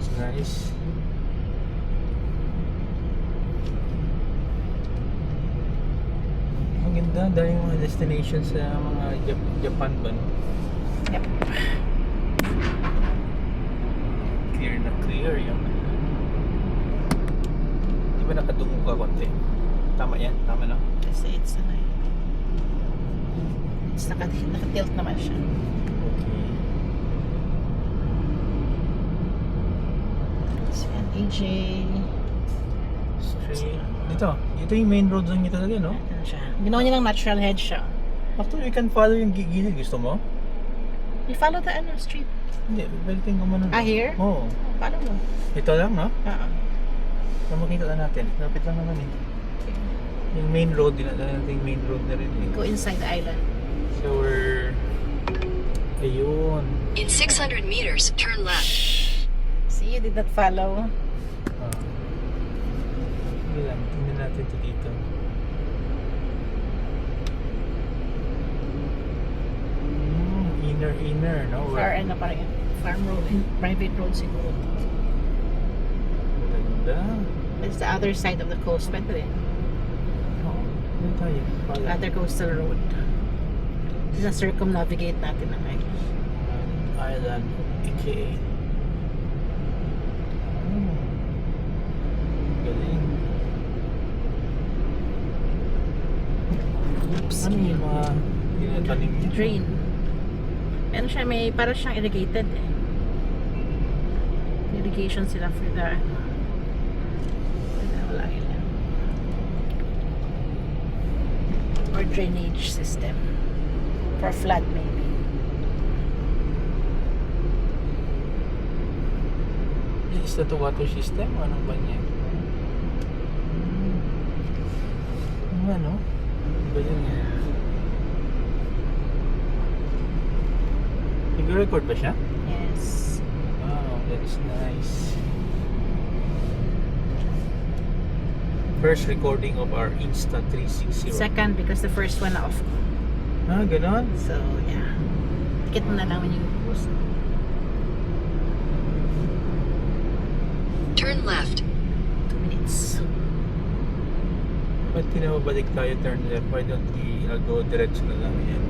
It's nice. Ang ganda, dahil yung mga destinations sa mga Japan ba, no? Yep. Clear na clear yung di ba nakadungo ka konti? Tama yan? Tama na? Kasi it's ano eh. It's naka-tilt naman siya. Okay. So yan, AJ. Straight. Ito yung main road zone niya talaga, no? Ano siya. Ginawa niya ng natural head siya. Actually, you can follow yung gilid. Gusto mo? You follow the street. Hindi, balitin ko muna. Here? Oo. Follow mo. Ito lang, no? Oo. Makita na natin. Lapit lang naman eh. Yung main road, dinadala natin yung main road na rin eh. Go inside the island. So we're... Ayun. In 600 meters, turn left. See, you did not follow. Sige lang, tingnan natin ito dito. Inner, no? Far ano pa rin. Farm road. Private road siguro. Ganda. It's the other side of the coast. Pwede rin. Oo. Ano tayo? Other coastal road. Circumnavigate natin ang island. Island, aka. Galing. Oops. Ano yung mga tinatanim niya? Drain. Ano siya, may para siyang irrigated eh. Irrigation sila for the wala yun. Or drainage system. For flood maybe. Is that a water system? Anong ba niya? Ano? Ba yun nga? Nag-record ba siya? Yes. Wow, that's nice. First recording of our Insta360. Second, because the first one na off ko. Ah, ganon? So, yeah. Tikit mo na lang when you post. Turn left. 2 minutes. Ba't pinababalik tayo turn left? Why don't we go diretso na lang yan?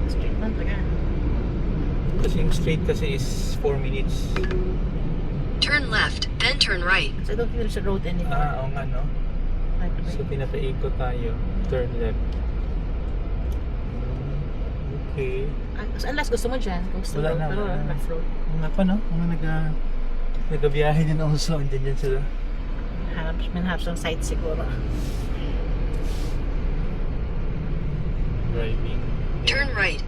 Straight lang taga. Kasi yung straight kasi is 4 minutes. Turn left, then turn right. So, I don't think there's a road anymore. Oo nga, no? Right So, way. pinapaikot tayo. Turn left. Okay. Unless gusto mo dyan, coastal Wala road. na, Pero wala na. rough road. Mga pa, no? Mga nagabiyahe din also. Andyan yan sila. Manhap ng site siguro. Driving. Turn right.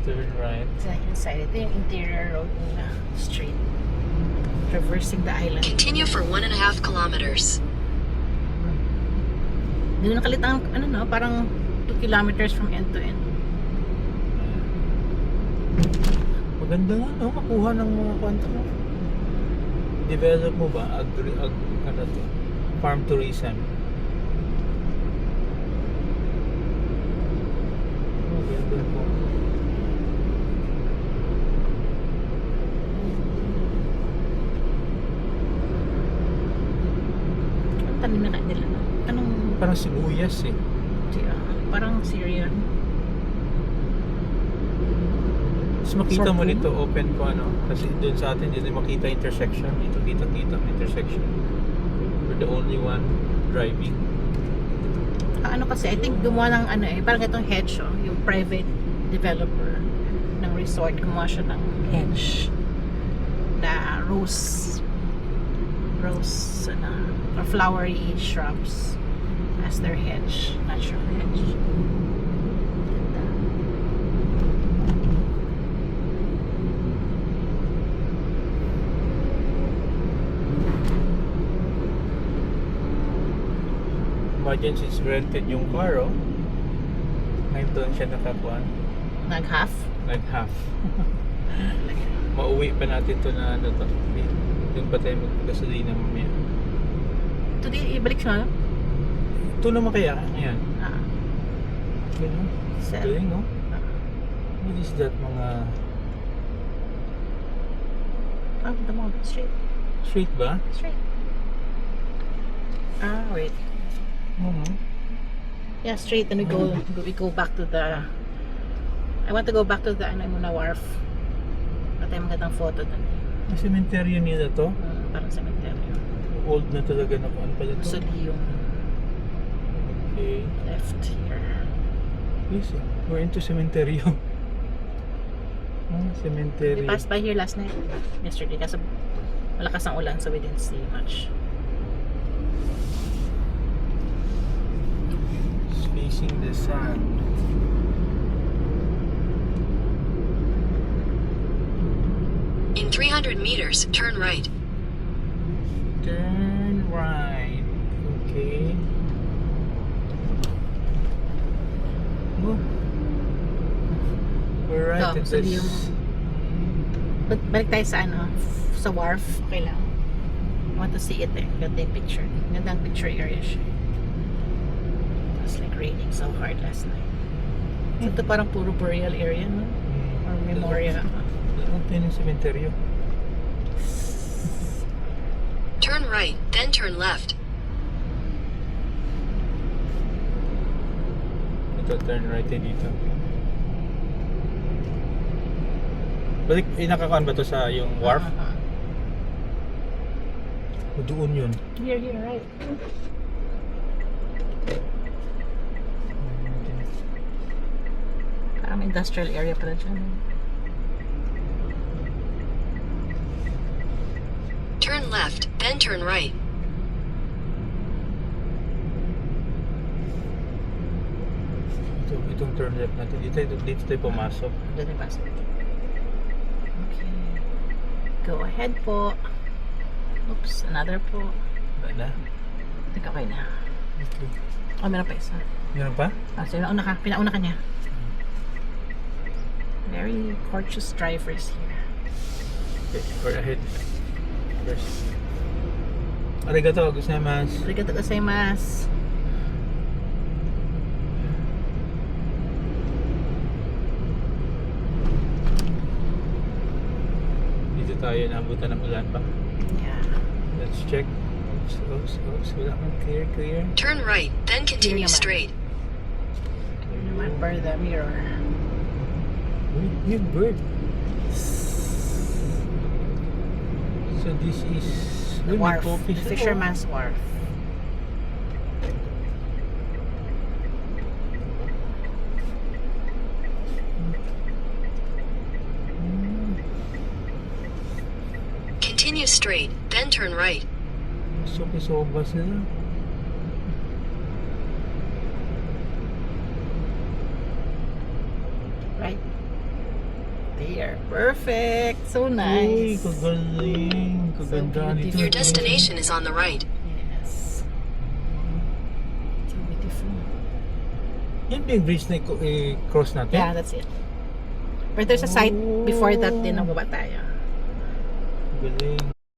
Turn right. It's like inside. Ito yung interior road nila. Straight. Traversing the island. Continue for 1.5 kilometers. Doon nakalit ang, ano no, parang 2 kilometers from end to end. Maganda nga, no? Makuha ng mga kwento, no? Develop mo ba? Ano to? Farm tourism. Maganda po. Ang tanim na nila, no? Anong, Parang sibuyas eh. parang Syrian. Mas makita mo Sorghum? nito open po ano. Kasi doon sa atin, dito makita intersection. Dito kita intersection. We're the only one driving. Ano kasi, I think gumawa ng ano eh, parang itong hedge, oh, yung private developer ng resort, gumawa siya ng hedge na rose, ano, or flowery shrubs as their hedge, natural hedge. Ganda. Imagine since rented yung car, oh. Ngayon doon siya nakakuan. Nag-half? Nag-half. Mauwi pa natin to na ano to. Doon pa tayo magpagasolina mamaya. Today, ibalik siya, no? Ito naman kaya, ayan. Ganun. Sell. Galing, no? What is that mga Oh, the mall. Straight. Straight ba? Straight. Ah, wait. Yeah, straight. Then we go back to the... I want to go back to the ano muna wharf. Patay magandang photo dun. Ang cementerio nila to. Parang cemetery. Old na talaga na kuan pala to. Mausoleum Okay. left here. Please, we're into cementerio. We Cemetery. passed by here last night. Yesterday. Kasi malakas ang ulan so we didn't see much. It's facing the sun. In 300 meters, turn right. Turn right. Okay. Oh. We're right Ito, at mausoleum. this. Balik tayo sa ano, sa wharf. Okay lang. I want to see it eh. Ganda yung picture. Gandang picture area siya. It was like raining so hard last night. So ito parang puro burial area, no? Or memorial. Dalawang tayo ng cementerio. Turn right, then turn left. Ito, turn right tayo dito. Balik, nakakuan ba to sa yung wharf? O doon yun? Here, right. Parang industrial area pala dyan. Turn left, then turn right. Itong turn left natin. Dito tayo pumasok. Doon yung pasok. Okay. Go ahead po. Oops, another po. Ba na? Okay na. Okay. Oh, meron pa isa. Meron pa? Ah, so pinauna ka niya. Very courteous drivers here. Okay, we're ahead. First. Arigato gozaimasu. Arigatou gozaimasu. Dito tayo naabutan ng ulan pa. Yeah. Let's check. Oops. Wala man. Clear. Turn right, then continue naman. straight. Here naman for the mirror. Uy, yung bird. So this is The wharf. coffee The shop. fisherman's wharf. Continue straight, then turn right. Soba sila. Right there. Perfect. So Uy, nice. kagaling. Kaganda nito. Your destination is on the right. Yes. So beautiful. Yan ba yung bridge na cross natin? Yeah, that's it. But there's a site before that din na baba tayo. Galing.